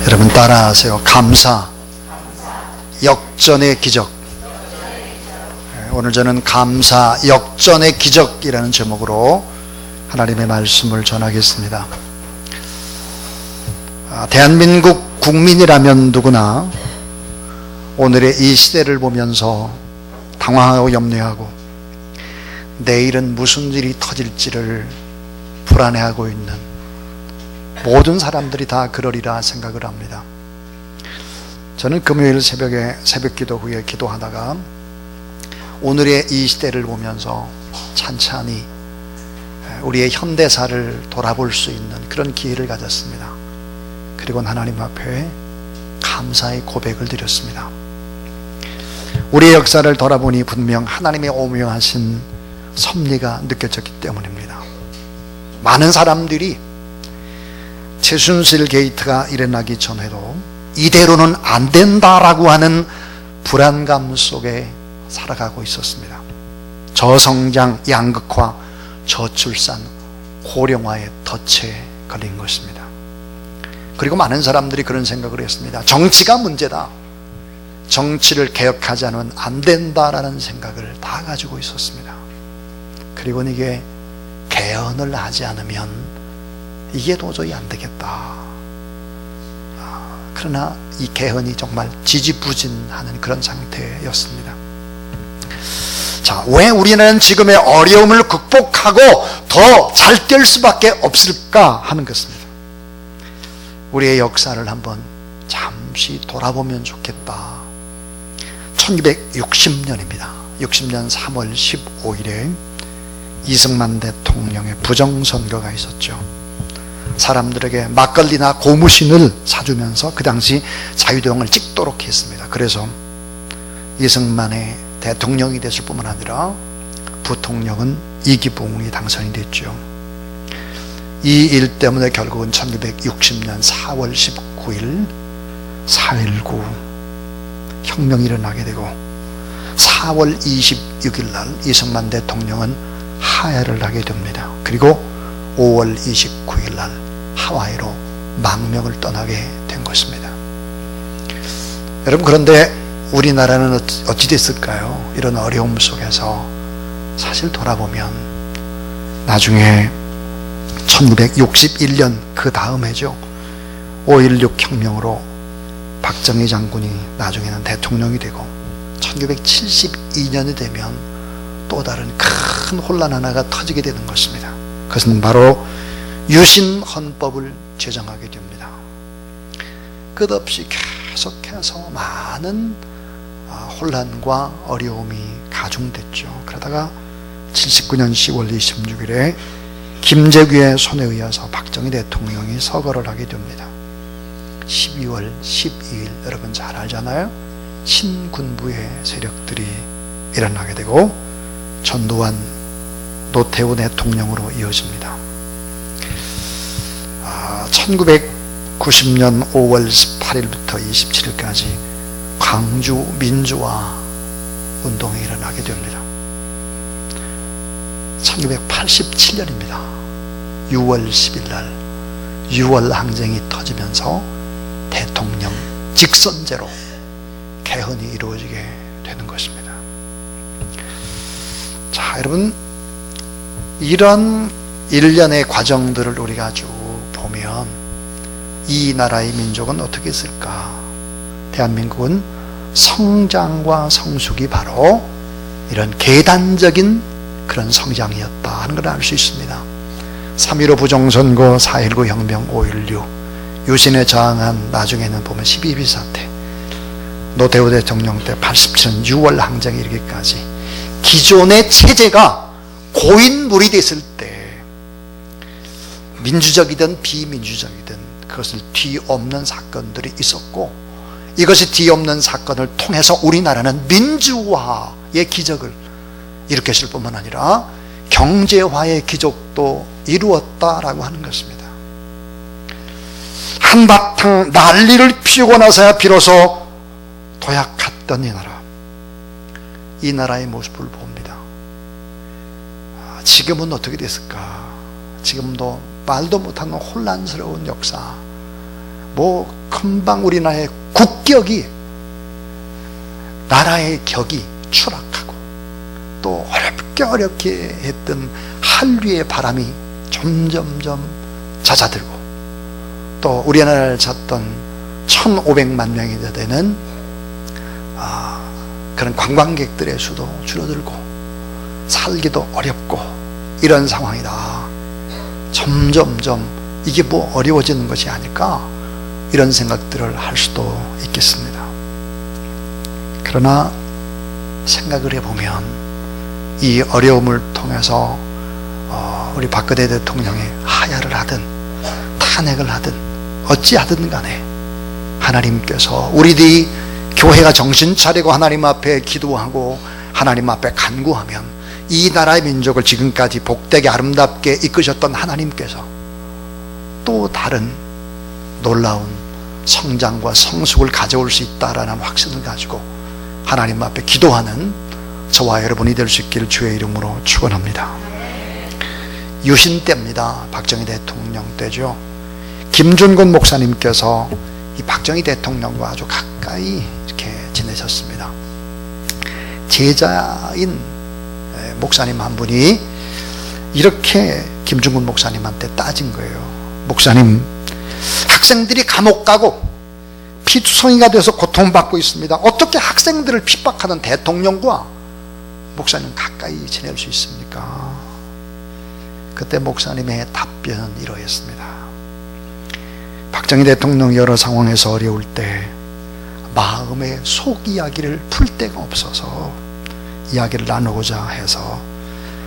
여러분 따라하세요. 감사, 역전의 기적. 오늘 저는 감사, 역전의 기적이라는 제목으로 하나님의 말씀을 전하겠습니다. 대한민국 국민이라면 누구나 오늘의 이 시대를 보면서 당황하고 염려하고 내일은 무슨 일이 터질지를 불안해하고 있는 모든 사람들이 다 그러리라 생각을 합니다. 저는 금요일 새벽에 새벽기도 후에 기도하다가 오늘의 이 시대를 보면서 찬찬히 우리의 현대사를 돌아볼 수 있는 그런 기회를 가졌습니다. 그리고 하나님 앞에 감사의 고백을 드렸습니다. 우리의 역사를 돌아보니 분명 하나님의 오묘하신 섭리가 느껴졌기 때문입니다. 많은 사람들이 최순실 게이트가 일어나기 전에도 이대로는 안 된다라고 하는 불안감 속에 살아가고 있었습니다. 저성장, 양극화, 저출산, 고령화의 덫에 걸린 것입니다. 그리고 많은 사람들이 그런 생각을 했습니다. 정치가 문제다. 정치를 개혁하지 않으면 안 된다라는 생각을 다 가지고 있었습니다. 그리고 이게 개헌을 하지 않으면 이게 도저히 안 되겠다. 그러나 이 개헌이 정말 지지부진하는 그런 상태였습니다. 자, 왜 우리는 지금의 어려움을 극복하고 더 잘 될 수밖에 없을까 하는 것입니다. 우리의 역사를 한번 잠시 돌아보면 좋겠다. 1960년입니다. 60년 3월 15일에 이승만 대통령의 부정선거가 있었죠. 사람들에게 막걸리나 고무신을 사주면서 그 당시 자유대공을 찍도록 했습니다. 그래서 이승만의 대통령이 됐을 뿐만 아니라 부통령은 이기붕이 당선이 됐죠. 이 일 때문에 결국은 1960년 4월 19일 4.19 혁명이 일어나게 되고 4월 26일 날 이승만 대통령은 하야를 하게 됩니다. 그리고 5월 29일 날 하와이로 망명을 떠나게 된 것입니다. 여러분, 그런데 우리나라는 어찌 됐을까요? 이런 어려움 속에서 사실 돌아보면 나중에 1961년 그 다음 해죠. 5.16 혁명으로 박정희 장군이 나중에는 대통령이 되고 1972년이 되면 또 다른 큰 혼란 하나가 터지게 되는 것입니다. 그것은 바로 유신 헌법을 제정하게 됩니다. 끝없이 계속해서 많은 혼란과 어려움이 가중됐죠. 그러다가 79년 10월 26일에 김재규의 손에 의해서 박정희 대통령이 서거를 하게 됩니다. 12월 12일 여러분 잘 알잖아요. 신군부의 세력들이 일어나게 되고 전두환, 노태우 대통령으로 이어집니다. 1990년 5월 18일부터 27일까지 광주 민주화 운동이 일어나게 됩니다. 1987년입니다. 6월 10일 날 6월 항쟁이 터지면서 대통령 직선제로 개헌이 이루어지게 되는 것입니다. 자, 여러분, 이런 일련의 과정들을 우리가 쭉 보면 이 나라의 민족은 어떻게 했을까? 대한민국은 성장과 성숙이 바로 이런 계단적인 그런 성장이었다 하는 걸 알 수 있습니다. 3.15 부정선거, 4.19 혁명, 5.16 유신에 저항한 나중에는 보면 12.12 사태, 노태우 대통령 때 87년 6월 항쟁에 이르기까지 기존의 체제가 고인물이 됐을 때 민주적이든 비민주적이든 그것을 뒤엎는 사건들이 있었고, 이것이 뒤엎는 사건을 통해서 우리나라는 민주화의 기적을 일으켰을 뿐만 아니라 경제화의 기적도 이루었다라고 하는 것입니다. 한바탕 난리를 피우고 나서야 비로소 도약했던 이 나라의 모습을 봅니다. 지금은 어떻게 됐을까? 지금도 말도 못하는 혼란스러운 역사, 금방 우리나라의 국격이, 나라의 격이 추락하고 또 어렵게 했던 한류의 바람이 점점점 잦아들고 또 우리나라를 찾던 1,500만 명이 되는 그런 관광객들의 수도 줄어들고 살기도 어렵고 이런 상황이다. 점점점 이게 뭐 어려워지는 것이 아닐까, 이런 생각들을 할 수도 있겠습니다. 그러나 생각을 해보면 이 어려움을 통해서 우리 박근혜 대통령이 하야를 하든 탄핵을 하든 어찌하든 간에 하나님께서 우리들이 교회가 정신 차리고 하나님 앞에 기도하고 하나님 앞에 간구하면 이 나라의 민족을 지금까지 복되게 아름답게 이끄셨던 하나님께서 또 다른 놀라운 성장과 성숙을 가져올 수 있다라는 확신을 가지고 하나님 앞에 기도하는 저와 여러분이 될 수 있기를 주의 이름으로 축원합니다. 유신 때입니다. 박정희 대통령 때죠. 김준곤 목사님께서 이 박정희 대통령과 아주 가까이 이렇게 지내셨습니다. 제자인 목사님 한 분이 이렇게 김준곤 목사님한테 따진 거예요. 목사님, 학생들이 감옥 가고 피투성이가 돼서 고통받고 있습니다. 어떻게 학생들을 핍박하는 대통령과 목사님 가까이 지낼 수 있습니까? 그때 목사님의 답변은 이러했습니다. 박정희 대통령 여러 상황에서 어려울 때 마음의 속 이야기를 풀 데가 없어서 이야기를 나누고자 해서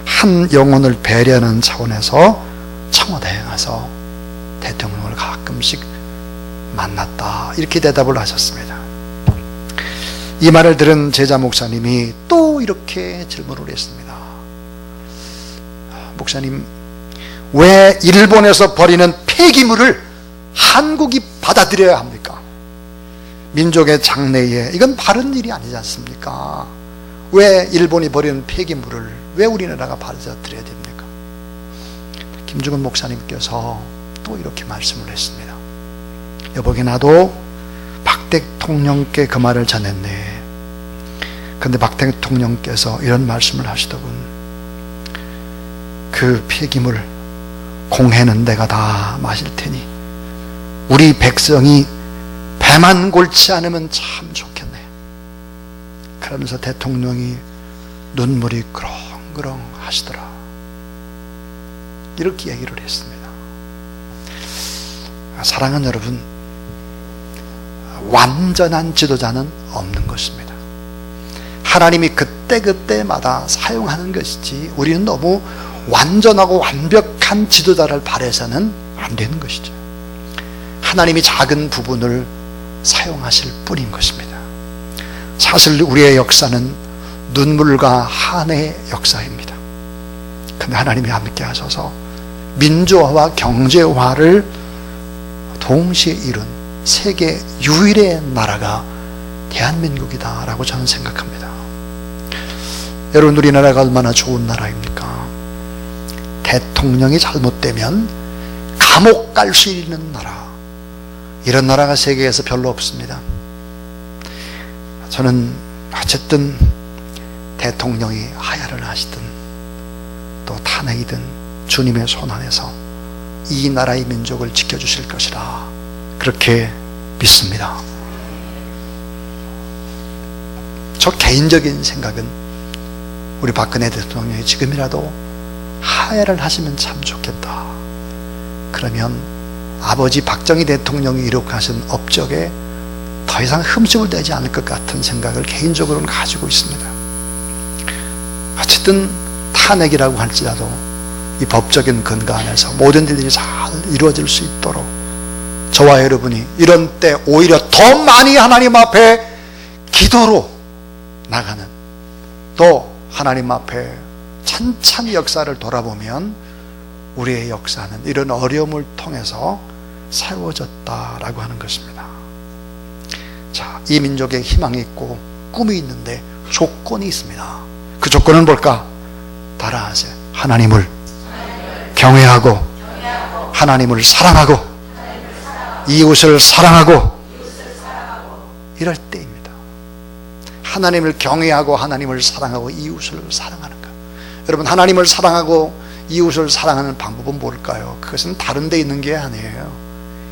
한 영혼을 배려하는 차원에서 청와대에 가서 대통령을 가끔씩 만났다, 이렇게 대답을 하셨습니다. 이 말을 들은 제자 목사님이 또 이렇게 질문을 했습니다. 목사님, 왜 일본에서 버리는 폐기물을 한국이 받아들여야 합니까? 민족의 장래에 이건 바른 일이 아니지 않습니까? 왜 일본이 버리는 폐기물을 왜 우리나라가 받아들여야 됩니까? 김준곤 목사님께서 또 이렇게 말씀을 했습니다. 여보게, 나도 박 대통령께 그 말을 전했네. 근데 박 대통령께서 이런 말씀을 하시더군. 그 폐기물 공해는 내가 다 마실 테니 우리 백성이 배만 골치 않으면 참 좋겠네. 그러면서 대통령이 눈물이 그렁그렁 하시더라. 이렇게 얘기를 했습니다. 사랑하는 여러분, 완전한 지도자는 없는 것입니다. 하나님이 그때그때마다 사용하는 것이지 우리는 너무 완전하고 완벽한 지도자를 바라서는 안 되는 것이죠. 하나님이 작은 부분을 사용하실 뿐인 것입니다. 사실 우리의 역사는 눈물과 한의 역사입니다. 근데 하나님이 함께 하셔서 민주화와 경제화를 동시에 이룬 세계 유일의 나라가 대한민국이다 라고 저는 생각합니다. 여러분, 우리나라가 얼마나 좋은 나라입니까? 대통령이 잘못되면 감옥 갈 수 있는 나라, 이런 나라가 세계에서 별로 없습니다. 저는 어쨌든 대통령이 하야를 하시든 또 탄핵이든 주님의 손 안에서 이 나라의 민족을 지켜주실 것이라 그렇게 믿습니다. 저 개인적인 생각은 우리 박근혜 대통령이 지금이라도 하야를 하시면 참 좋겠다. 그러면 아버지 박정희 대통령이 이룩하신 업적에 더 이상 흠집을 내지 않을 것 같은 생각을 개인적으로는 가지고 있습니다. 어쨌든 탄핵이라고 할지라도 이 법적인 근거 안에서 모든 일들이 잘 이루어질 수 있도록 저와 여러분이 이런 때 오히려 더 많이 하나님 앞에 기도로 나가는, 또 하나님 앞에 찬찬히 역사를 돌아보면 우리의 역사는 이런 어려움을 통해서 세워졌다라고 하는 것입니다. 자, 이 민족에 희망이 있고 꿈이 있는데 조건이 있습니다. 그 조건은 뭘까? 따라하세요. 하나님을 경외하고 하나님을 사랑하고 이웃을 사랑하고 이럴 때입니다. 하나님을 경외하고 하나님을 사랑하고 이웃을 사랑하는 것. 여러분, 하나님을 사랑하고 이웃을 사랑하는 방법은 뭘까요? 그것은 다른 데 있는 게 아니에요.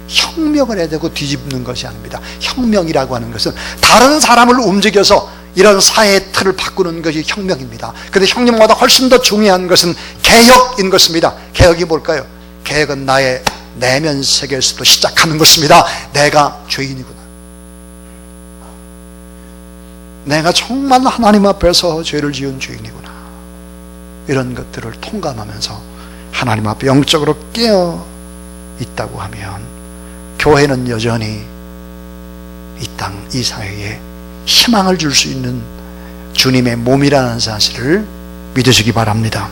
혁명을 해야 되고 뒤집는 것이 아닙니다. 혁명이라고 하는 것은 다른 사람을 움직여서 이런 사회의 틀을 바꾸는 것이 혁명입니다. 그런데 혁명보다 훨씬 더 중요한 것은 개혁인 것입니다. 개혁이 뭘까요? 개혁은 나의 내면 세계에서도 시작하는 것입니다. 내가 죄인이구나. 내가 정말 하나님 앞에서 죄를 지은 죄인이구나. 이런 것들을 통감하면서 하나님 앞에 영적으로 깨어 있다고 하면 교회는 여전히 이 땅, 이 사회에 희망을 줄 수 있는 주님의 몸이라는 사실을 믿으시기 바랍니다.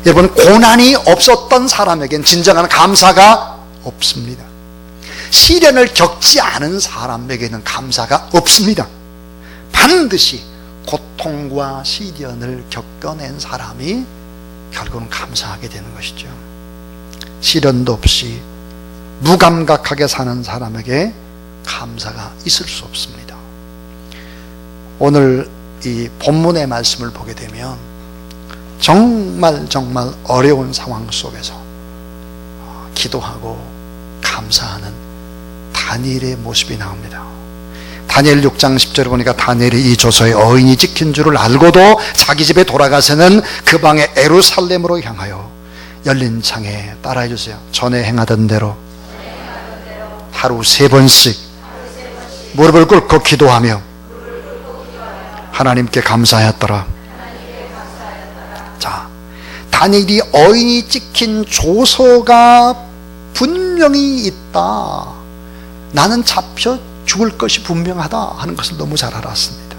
여러분, 고난이 없었던 사람에겐 진정한 감사가 없습니다. 시련을 겪지 않은 사람에게는 감사가 없습니다. 반드시 고통과 시련을 겪어낸 사람이 결국은 감사하게 되는 것이죠. 시련도 없이 무감각하게 사는 사람에게 감사가 있을 수 없습니다. 오늘 이 본문의 말씀을 보게 되면 정말 어려운 상황 속에서 기도하고 감사하는 다니엘의 모습이 나옵니다. 다니엘 6장 10절에 보니까 다니엘이 이 조서에 어인이 찍힌 줄을 알고도 자기 집에 돌아가서는 그 방에 예루살렘으로 향하여 열린 창에, 따라해 주세요, 전에 행하던 대로 하루 3번씩 무릎을 꿇고 기도하며 하나님께 감사하였더라. 자, 다니엘이 어인이 찍힌 조서가 분명히 있다, 나는 잡혀 죽을 것이 분명하다 하는 것을 너무 잘 알았습니다.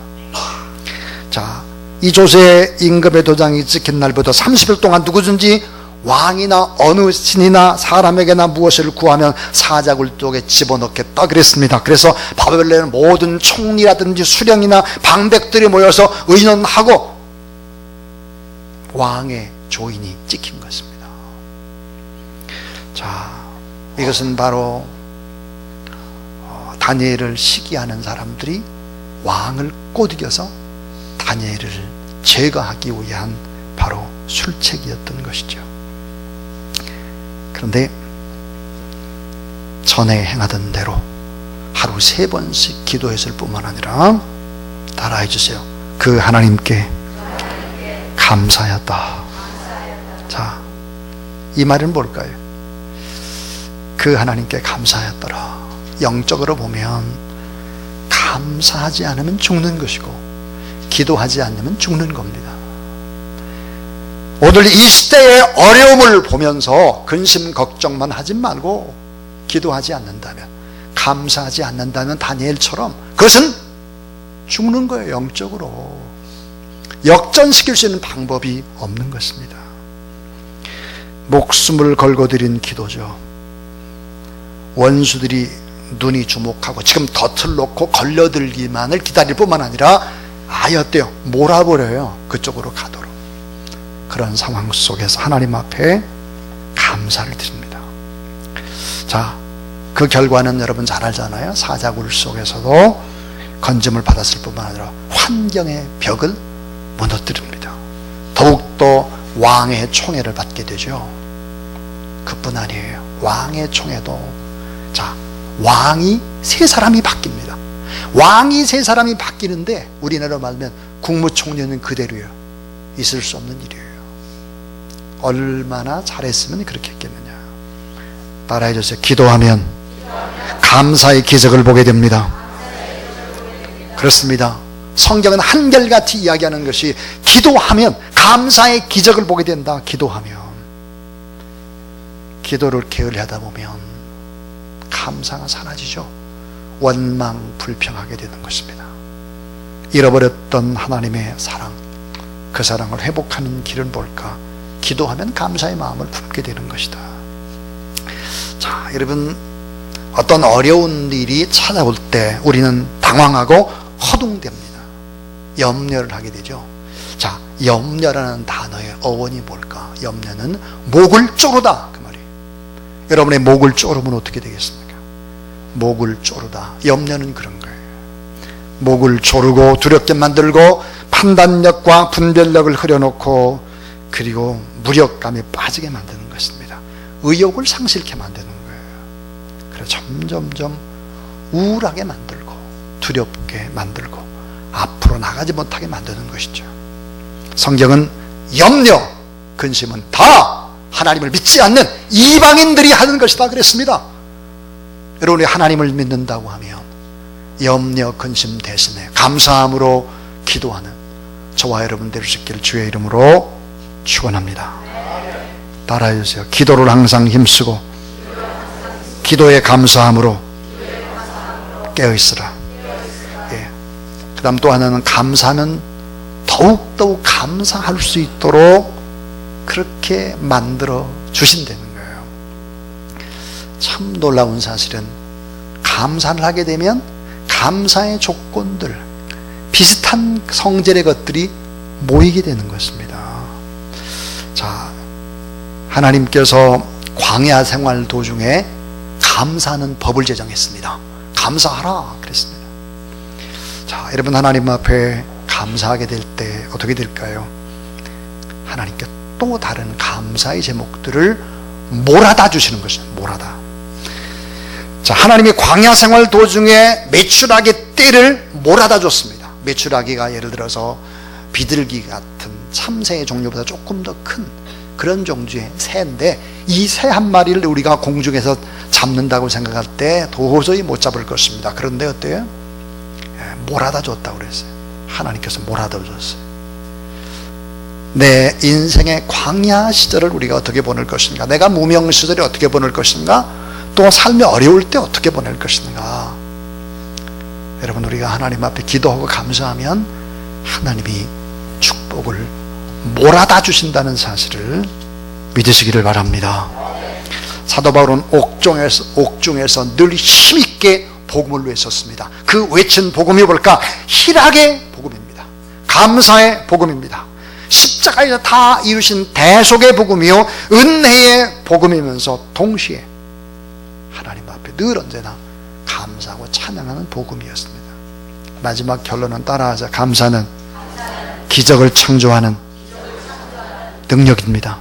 자, 이 조서에 임금의 도장이 찍힌 날부터 30일 동안 누구든지 왕이나 어느 신이나 사람에게나 무엇을 구하면 사자굴독에 집어넣겠다 그랬습니다. 그래서 바벨론의 모든 총리라든지 수령이나 방백들이 모여서 의논하고 왕의 조인이 찍힌 것입니다. 자, 이것은 바로 다니엘을 시기하는 사람들이 왕을 꼬드겨서 다니엘을 제거하기 위한 바로 술책이었던 것이죠. 그런데 전에 행하던 대로 하루 3번씩 기도했을 뿐만 아니라, 따라해 주세요, 그 하나님께 감사하였다. 자, 이 말은 뭘까요? 그 하나님께 감사하였더라. 영적으로 보면 감사하지 않으면 죽는 것이고 기도하지 않으면 죽는 겁니다. 오늘 이 시대의 어려움을 보면서 근심 걱정만 하지 말고 기도하지 않는다면, 감사하지 않는다면 다니엘처럼 그것은 죽는 거예요. 영적으로 역전시킬 수 있는 방법이 없는 것입니다. 목숨을 걸고 드린 기도죠. 원수들이 눈이 주목하고 지금 덫을 놓고 걸려들기만을 기다릴 뿐만 아니라 아예 어때요? 몰아버려요. 그쪽으로 가도록. 그런 상황 속에서 하나님 앞에 감사를 드립니다. 자, 그 결과는 여러분 잘 알잖아요. 사자굴 속에서도 건짐을 받았을 뿐만 아니라 환경의 벽을 무너뜨립니다. 더욱더 왕의 총애를 받게 되죠. 그뿐 아니에요. 왕의 총애도, 자, 왕이 3사람이 바뀝니다. 왕이 3사람이 바뀌는데 우리나라로 말하면 국무총리는 그대로예요. 있을 수 없는 일이에요. 얼마나 잘했으면 그렇게 했겠느냐. 따라해 주세요. 기도하면 감사의 기적을 보게 됩니다. 그렇습니다. 성경은 한결같이 이야기하는 것이 기도하면 감사의 기적을 보게 된다. 기도하면, 기도를 게을리하다 보면 감사가 사라지죠. 원망 불평하게 되는 것입니다. 잃어버렸던 하나님의 사랑, 그 사랑을 회복하는 길은 뭘까? 기도하면 감사의 마음을 품게 되는 것이다. 자, 여러분, 어떤 어려운 일이 찾아올 때 우리는 당황하고 허둥댑니다. 염려를 하게 되죠. 자, 염려라는 단어의 어원이 뭘까? 염려는 목을 조르다, 그 말이에요. 여러분의 목을 조르면 어떻게 되겠습니까? 목을 조르다. 염려는 그런 거예요. 목을 조르고 두렵게 만들고 판단력과 분별력을 흐려놓고 그리고 무력감에 빠지게 만드는 것입니다. 의욕을 상실케 만드는 거예요. 그래서 점점점 우울하게 만들고 두렵게 만들고 앞으로 나가지 못하게 만드는 것이죠. 성경은 염려, 근심은 다 하나님을 믿지 않는 이방인들이 하는 것이다 그랬습니다. 여러분이 하나님을 믿는다고 하면 염려, 근심 대신에 감사함으로 기도하는 저와 여러분 될 수 있기를 주의 이름으로 축원합니다. 따라해 주세요. 기도를 항상 힘쓰고 기도에 감사함으로 깨어있으라. 예. 그 다음 또 하나는 감사는 더욱더욱 감사할 수 있도록 그렇게 만들어 주신다는 거예요. 참 놀라운 사실은 감사를 하게 되면 감사의 조건들, 비슷한 성질의 것들이 모이게 되는 것입니다. 자, 하나님께서 광야 생활 도중에 감사하는 법을 제정했습니다. 감사하라 그랬습니다. 자, 여러분 하나님 앞에 감사하게 될 때 어떻게 될까요? 하나님께 또 다른 감사의 제목들을 몰아다 주시는 것입니다. 몰아다. 자, 하나님이 광야 생활 도중에 메추라기 떼를 몰아다 줬습니다. 메추라기가 예를 들어서 비둘기 같은 참새의 종류보다 조금 더 큰 그런 종류의 새인데 이 새 한 마리를 우리가 공중에서 잡는다고 생각할 때 도저히 못 잡을 것입니다. 그런데 어때요? 몰아다 줬다고 그랬어요. 하나님께서 몰아다 줬어요. 내 인생의 광야 시절을 우리가 어떻게 보낼 것인가, 내가 무명 시절을 어떻게 보낼 것인가, 또 삶이 어려울 때 어떻게 보낼 것인가. 여러분, 우리가 하나님 앞에 기도하고 감사하면 하나님이 축복을 몰아다 주신다는 사실을 믿으시기를 바랍니다. 사도 바울은 옥중에서 늘 힘있게 복음을 외쳤습니다. 그 외친 복음이 뭘까? 희락의 복음입니다. 감사의 복음입니다. 십자가에서 다 이루신 대속의 복음이요 은혜의 복음이면서 동시에 하나님 앞에 늘 언제나 감사하고 찬양하는 복음이었습니다. 마지막 결론은 따라하자. 감사는 기적을 창조하는 능력입니다.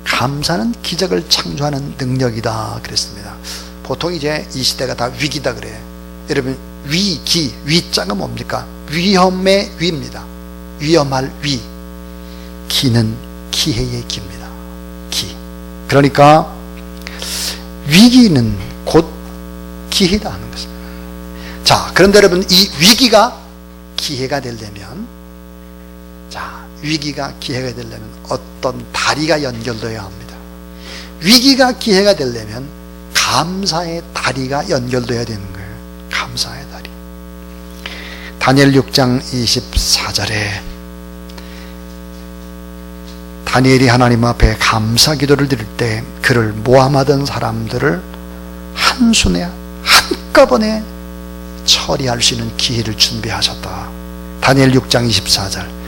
감사는 기적을 창조하는 능력이다 그랬습니다. 보통 이제 이 시대가 다 위기다 그래요. 여러분, 위자가 뭡니까? 위험의 위입니다. 위험할 위. 기는 기회의 기입니다. 기. 그러니까 위기는 곧 기회다 하는 것입니다. 자, 그런데 여러분, 이 위기가 기회가 되려면, 위기가 기회가 되려면 어떤 다리가 연결되어야 합니다. 위기가 기회가 되려면 감사의 다리가 연결되어야 되는 거예요. 감사의 다리. 다니엘 6장 24절에 다니엘이 하나님 앞에 감사 기도를 드릴 때 그를 모함하던 사람들을 한순에 한꺼번에 처리할 수 있는 기회를 준비하셨다. 다니엘 6장 24절.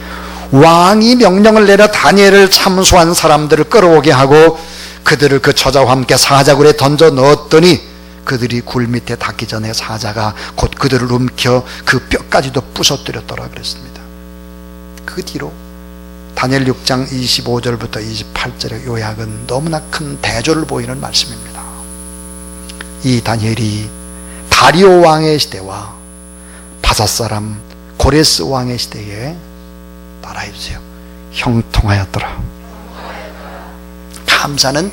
왕이 명령을 내려 다니엘을 참소한 사람들을 끌어오게 하고 그들을 그 저자와 함께 사자굴에 던져 넣었더니 그들이 굴 밑에 닿기 전에 사자가 곧 그들을 움켜 그 뼈까지도 부서뜨렸더라 그랬습니다. 그 뒤로 다니엘 6장 25절부터 28절의 요약은 너무나 큰 대조를 보이는 말씀입니다. 이 다니엘이 다리오 왕의 시대와 바사 사람 고레스 왕의 시대에 따라해 주세요. 형통하였더라. 감사는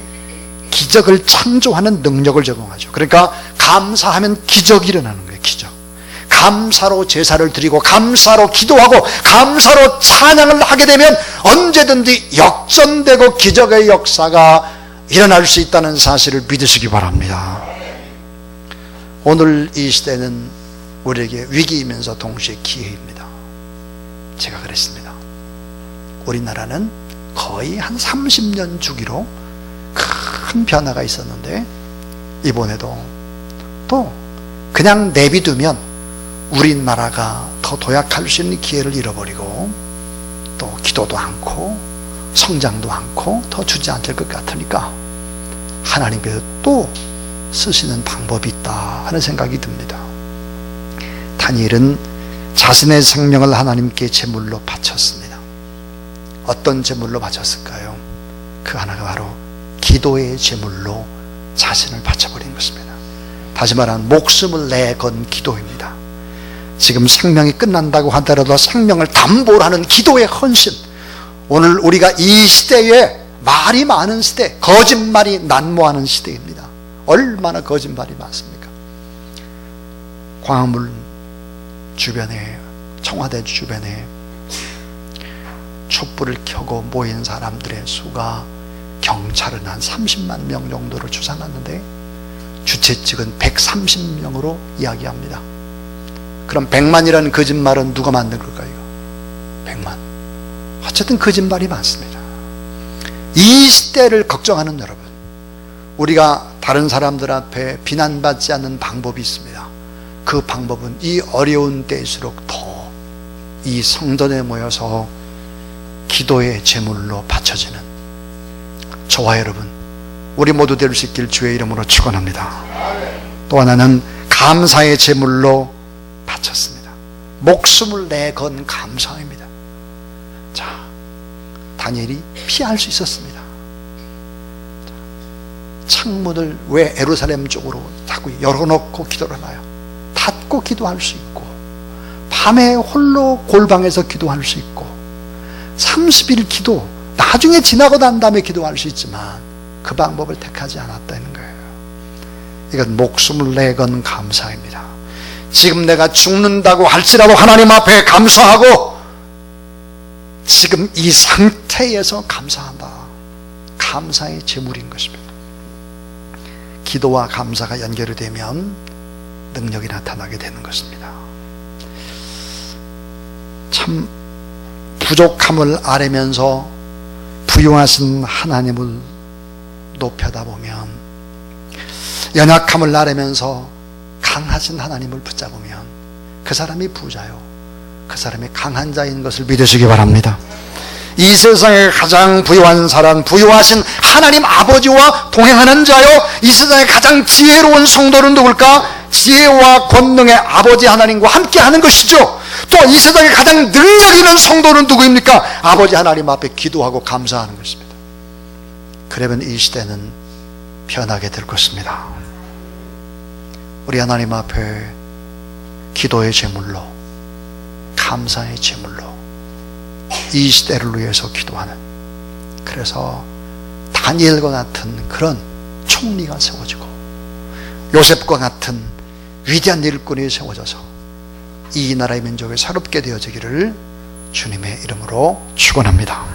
기적을 창조하는 능력을 제공하죠. 그러니까 감사하면 기적이 일어나는 거예요. 기적. 감사로 제사를 드리고 감사로 기도하고 감사로 찬양을 하게 되면 언제든지 역전되고 기적의 역사가 일어날 수 있다는 사실을 믿으시기 바랍니다. 오늘 이 시대는 우리에게 위기이면서 동시에 기회입니다. 제가 그랬습니다. 우리나라는 거의 한 30년 주기로 큰 변화가 있었는데 이번에도 또 그냥 내비두면 우리나라가 더 도약할 수 있는 기회를 잃어버리고 또 기도도 않고 성장도 않고 더 주지 않을 것 같으니까 하나님께서 또 쓰시는 방법이 있다 하는 생각이 듭니다. 다니엘은 자신의 생명을 하나님께 제물로 바쳤습니다. 어떤 제물로 바쳤을까요? 그 하나가 바로 기도의 제물로 자신을 바쳐버린 것입니다. 다시 말하면 목숨을 내건 기도입니다. 지금 생명이 끝난다고 하더라도 생명을 담보로 하는 기도의 헌신. 오늘 우리가 이 시대에 말이 많은 시대, 거짓말이 난무하는 시대입니다. 얼마나 거짓말이 많습니까? 광화문 주변에, 청와대 주변에 촛불을 켜고 모인 사람들의 수가 경찰은 한 30만 명 정도로 추산하는데 주최 측은 130명으로 이야기합니다. 그럼 100만이라는 거짓말은 누가 만든 걸까요? 100만. 어쨌든 거짓말이 많습니다. 이 시대를 걱정하는 여러분, 우리가 다른 사람들 앞에 비난받지 않는 방법이 있습니다. 그 방법은 이 어려운 때일수록 더 이 성전에 모여서 기도의 제물로 바쳐지는 저와 여러분, 우리 모두 될 수 있길 주의 이름으로 축원합니다. 또 하나는 감사의 제물로 바쳤습니다. 목숨을 내건 감사입니다. 자, 다니엘이 피할 수 있었습니다. 창문을 왜 예루살렘 쪽으로 자꾸 열어놓고 기도를 하나요? 닫고 기도할 수 있고, 밤에 홀로 골방에서 기도할 수 있고, 30일 기도, 나중에 지나고 난 다음에 기도할 수 있지만 그 방법을 택하지 않았다는 거예요. 이건 목숨을 내건 감사입니다. 지금 내가 죽는다고 할지라도 하나님 앞에 감사하고, 지금 이 상태에서 감사한다. 감사의 제물인 것입니다. 기도와 감사가 연결이 되면 능력이 나타나게 되는 것입니다. 참 부족함을 알면서 부유하신 하나님을 높여다 보면, 연약함을 알면서 강하신 하나님을 붙잡으면 그 사람이 부자요, 그 사람이 강한 자인 것을 믿으시기 바랍니다. 이 세상에 가장 부유한 사람, 부유하신 하나님 아버지와 동행하는 자요, 이 세상에 가장 지혜로운 성도는 누굴까? 지혜와 권능의 아버지 하나님과 함께 하는 것이죠. 또 이 세상에 가장 능력 있는 성도는 누구입니까? 아버지 하나님 앞에 기도하고 감사하는 것입니다. 그러면 이 시대는 변하게 될 것입니다. 우리 하나님 앞에 기도의 제물로, 감사의 제물로 이 시대를 위해서 기도하는, 그래서 다니엘과 같은 그런 총리가 세워지고 요셉과 같은 위대한 일꾼이 세워져서 이 나라의 민족이 새롭게 되어지기를 주님의 이름으로 축원합니다.